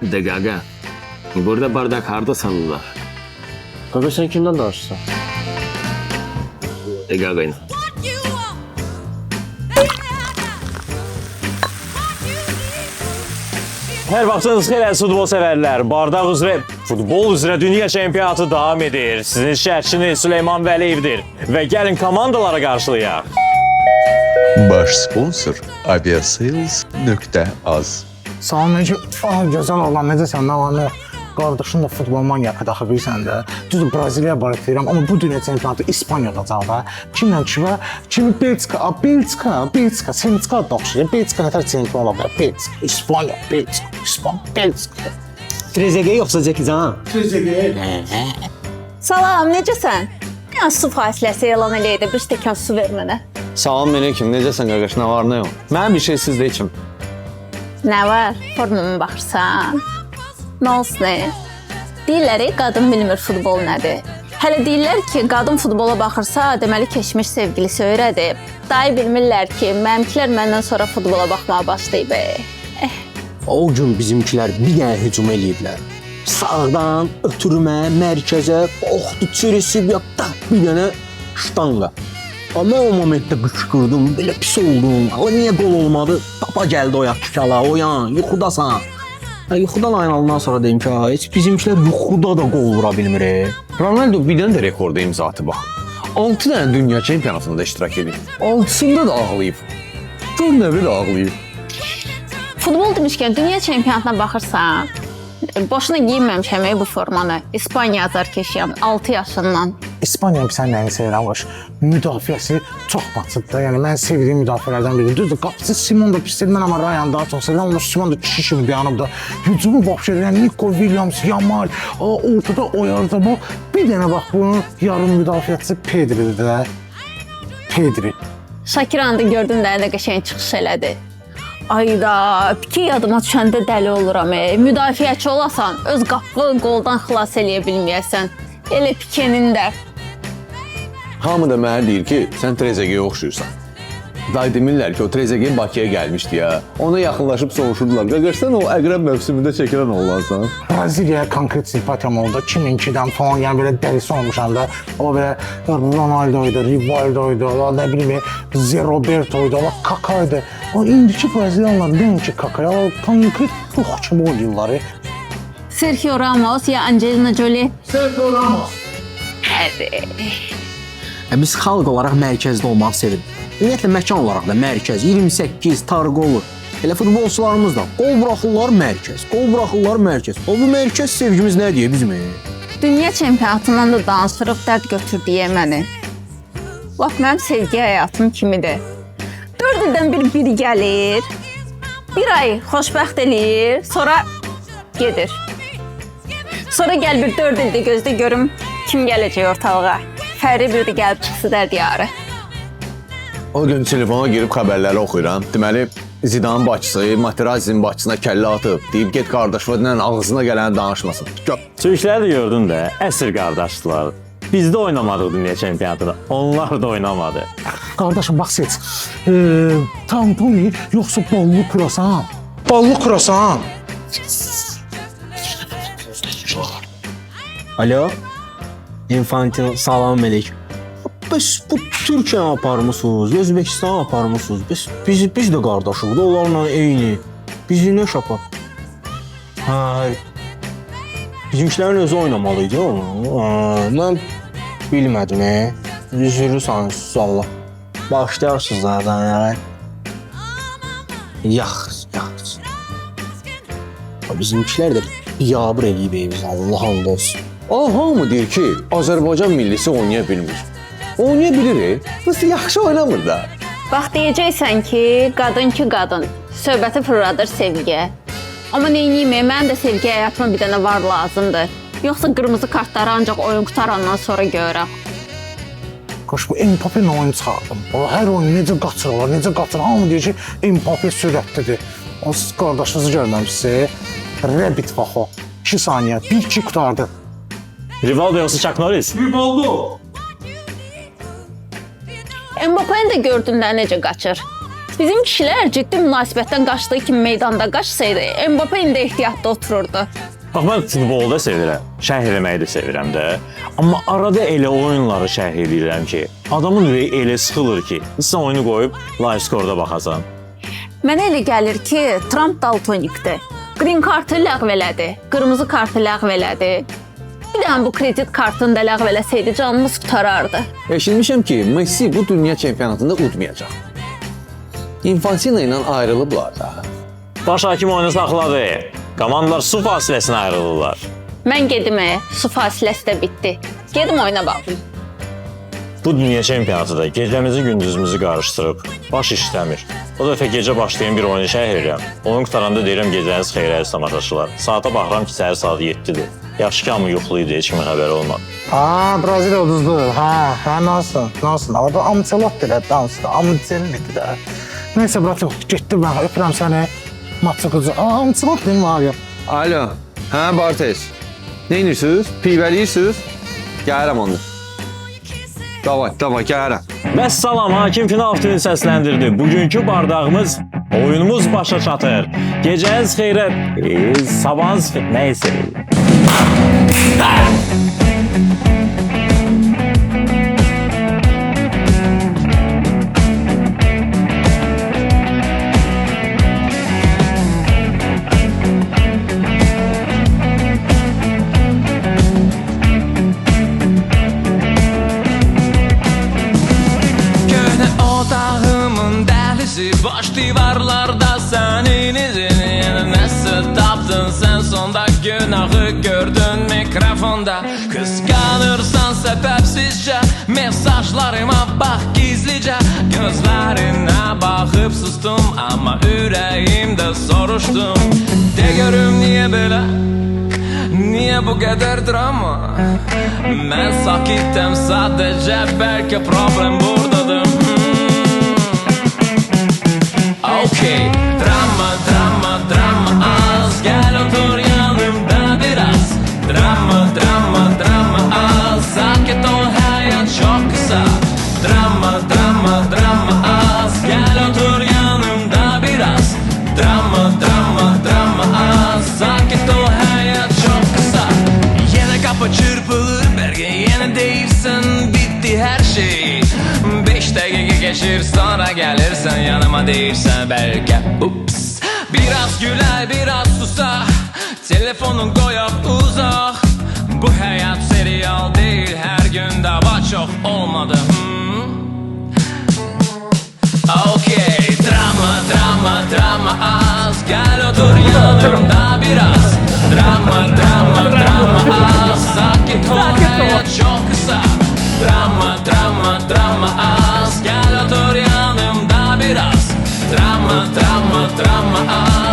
Dəqiqə. Burada bardak harda salırlar? Qaqa sən kimdən danışırsan? Dəqiqə. Hər vaxtınız xeyir əziz futbol sevərlər. Bardaq üzrə, futbol üzrə dünya çempionatı davam edir. Sizin şərhçiniz Süleyman Vəliyevdir. Və gəlin komandalara qarşılayaq. Baş sponsor aviasales.az. Salam necə? Gözəl oğlan, necəsən? Nə var? Qardaşım da futbol manyakıdır axı bilirsən də. Düzdür, Braziliya barət deyirəm, amma bu dünya çempionatı İspaniyada olacaq da. Kimlə kimə? Kimi Belçika, Senegal da oxşayır. Belçika nətər çempion ola bilər? Belçika, İspaniya, Belçika. Trezeguet yoxsa Jackie Chan? Salam, necəsən? Yəni su fasiləsi elan eləyədi, bir stəkan su ver mənə. Salam Melekim, necəsən qaqaş, nə var, nə yox? Mənim bir şey sizdə içim. Nə var? Formuma baxırsan? Nə olsun? Deyirlər, qadın bilmir futbol nədir. Hələ deyirlər ki, qadın futbola baxırsa, deməli keçmiş sevgilisi öyrədib. Dayı bilmirlər ki, mənimkilər məndən sonra futbola baxmağa başlayıb. O gün bizimkilər bir dənə hücum eləyiblər. Sağdan ötürmə, mərkəzə, oxdu, çirisib, yapda bir dənə ştanga. Amma o momentdə qışqırdım, belə pis oldum. O niyə qol olmadı? Papa gəldi o yaxşala, oyan, yuxudasan. Yuxudan aynalandan sonra dedim ki, heç bizimkilər yuxuda da qol vura bilmir. Ronaldo bir dənə də rekorda imza atıb bax. 6 dənə dünya çempionatında iştirak edib. 6-sında da ağlayıb. Gör nə bir ağlayıb. Futbol demişkən, dünya çempionatına baxırsan, boşuna giyinməmişəm bu formanı. İspaniya azarkeşiyəm, 6 yaşından. İspaniyanın sən nəyini sevirəm, baş. Müdafiəsi çox batıqdır. Yəni, mən sevdiyim müdafiələrdən biridir. Düzdür, qapısı Simon da pisdir, mən amma Ryan daha çox sevirəm. Amma Simon da kişi kimi dayanıb da. Hücumu vəbşə edən Nico Williams, Yamal, ortada oyarda bu. Bir dənə bax, bunun yarım müdafiəçisi Pedri'dir də. Pedri. Şakiranı da gördüm də, nə qəşəng çıxış elədi. Ayda, Pike yadıma düşəndə dəli oluram. Müdafiəçi olasan, öz qapını qoldan xilas eləyə bilməyəsən. Elə Pikenin də. Hamı da mənə deyir ki, sən Trezeguet'ə oxşuyursan. Day demirlər ki, o Trezeguet Bakıya gəlmişdi ya. Ona yaxınlaşıb soruşurdular. Qaqaşsan o əqrəb mövsümündə çəkilən oğlansan. Braziliyaya konkret simpatiyam oldu. 2002-dən falan, yəni belə dəlisi olmuşam da. O belə Ronaldo'ydu, Rivaldo'ydu, nə bileyim, Roberto'ydu, Kaka'ydı. O indiki Braziliyalılar deyil ki, Kaka'ya, o konkret çox kimi oynayırlar. Sergio Ramos ya Angelina Jolie? Sergio Ramos. Biz xalq olaraq mərkəzdə olmaq sevirik. Ümumiyyətlə, məkan olaraq da mərkəz, 28, tarqı olur. Elə futbolçularımız da qol buraxırlar mərkəz, qol buraxırlar mərkəz. O bu mərkəz sevgimiz nə deyə bizim? Dünya çempionatından da danışırıq, dərd götürdüyə məni. Bax, mənim sevgi həyatım kimidir. 4 ildən biri gəlir, bir ay xoşbəxt eləyir, sonra gedir. Sonra gəl bir 4 ildə gözdə görüm kim gələcək ortalığa. Fəri bir də gəlib çıxsı da diyarı. O gün telefona girib xəbərləri oxuyuram. Deməli, Zidanın bacısı Materazzi'nin bacısına kəllə atıb. Deyib, get qardaşımla ağzına gələni danışmasın. Türkləri də gördün də, əsr qardaşdılar. Biz də oynamadıq dünya çempionatında, onlar da oynamadı. Qardaşım, bax seç. Tantuni yoxsa ballı kurasan? Ballı kurasan. Alo? Infantino, salam Melek. Biz bu Türkiyə aparmısınız, Özbəkistan aparmısınız. Biz də qardaşıq da, onlarla eyni. Bizi nə şapar? Hə, bizimkilərin özü oynamalıydı onu. Mən bilmədim, üzürürsən, Allah. Bağışlayarsınız zaten. Yaxşı. Bizimkilər də yabır eləyib biz, Allah hamd olsun. Hamı deyir ki, Azərbaycan millisi oynaya bilmir. Oynaya bilir, nasıl yaxşı oynamır da. Bax, deyəcəksən ki, qadın ki qadın, söhbəti fırladır sevgiyə. Amma neyniyim, mən də sevgi həyatıma bir dənə var lazımdır. Yoxsa qırmızı kartları ancaq oyun qutarandan sonra görürəm. Qaş, bu Mbappé nə oyun çıxardım? Hər oyun necə qaçırlar. Hamı deyir ki, Mbappé sürətlidir. O siz qardaşınızı görməmişsiniz. Rabbit bax o. 2 saniyə, 1-2 qutardı. Rivaldo yoxsa Chuck Norris? Mbappé'ni də gördün də necə qaçır. Bizim kişilər ciddi münasibətdən qaçdığı kimi meydanda qaçsaydı, Mbappe indi ehtiyatda otururdu. Bax, mən futbolu da sevirəm, şərh eləməyi də sevirəm də. Amma arada elə oyunları şərh edirəm ki, adamın ürəyi elə sıxılır ki, sən oyunu qoyub live skorda baxasan. Mənə elə gəlir ki, Trump daltonikdir. Green kartı ləğv elədi, qırmızı kartı ləğv elədi. Bir dənə bu kredit kartını da ləğv eləsəydi canımız qurtarardı. Eşitmişəm ki, Messi bu dünya çempionatında udmayacaq. Infantino ilə ayrılıblar da. Baş hakim oyunu saxladı. Komandalar su fasiləsinə ayrılırlar. Mən gedim, su fasiləsi də bitdi. Gedim oyuna baxım. Bu dünya çempionatıda gecəmizi gündüzümüzü qarışdırıb, baş işləmir. O dəfə gecə başlayan bir oyunu şərh edirəm. Onun qutaranda deyirəm gecəniz xeyir əziz tamaşaçılar. Saata baxıram ki, səhər saat 7-dir. Yaxşı ki, hamı yuxulu idi, heç kimin xəbəri olmadı. Braziliya uduzdu. Nasıl? Orada Ancelotti ilə danışdı. Ancelotti də. Neyse bırakın, getdim ben, öpürəm səni. Matçı qızı. Ancelotti var ya. Alo, hə Bartes. Nə edirsiniz? Pivəliyirsiniz? Gəlirəm onu. Davay, gəlirəm. Bəs salam, hakim final fikrini səsləndirdi. Bugünkü bardağımız, oyunumuz başa çatır. Gecəniz xeyrə, sabahınız xeyrə, neyse. Boş divarlarda senin izini nasıl taptın sen sonda günahı gördün mikrofonda kıskanırsan sebepsizce mesajlarıma bak gizlice gözlerine bakıp sustum ama yüreğimde soruştum de görüm niye böyle niye bu kadar drama ben sakittim sadece belki problem buradadır. Okay, drama az gel otur yanımda biraz drama az sakin ol hayat çok kısa drama az gel otur yanımda biraz drama az sakin ol hayat çok kısa yine kapı çırpılır belki yine değilsin bitti her şey 5 dakika geçir sonra gelirsen yanıma değilsen belki ups biraz güler biraz susar telefonun koyup uzak bu hayat serial değil her gün dava çok olmadı Okay drama az gel otur yanımda biraz drama az sakin ol hayat çok kısa drama az gel otur yanımda biraz drama az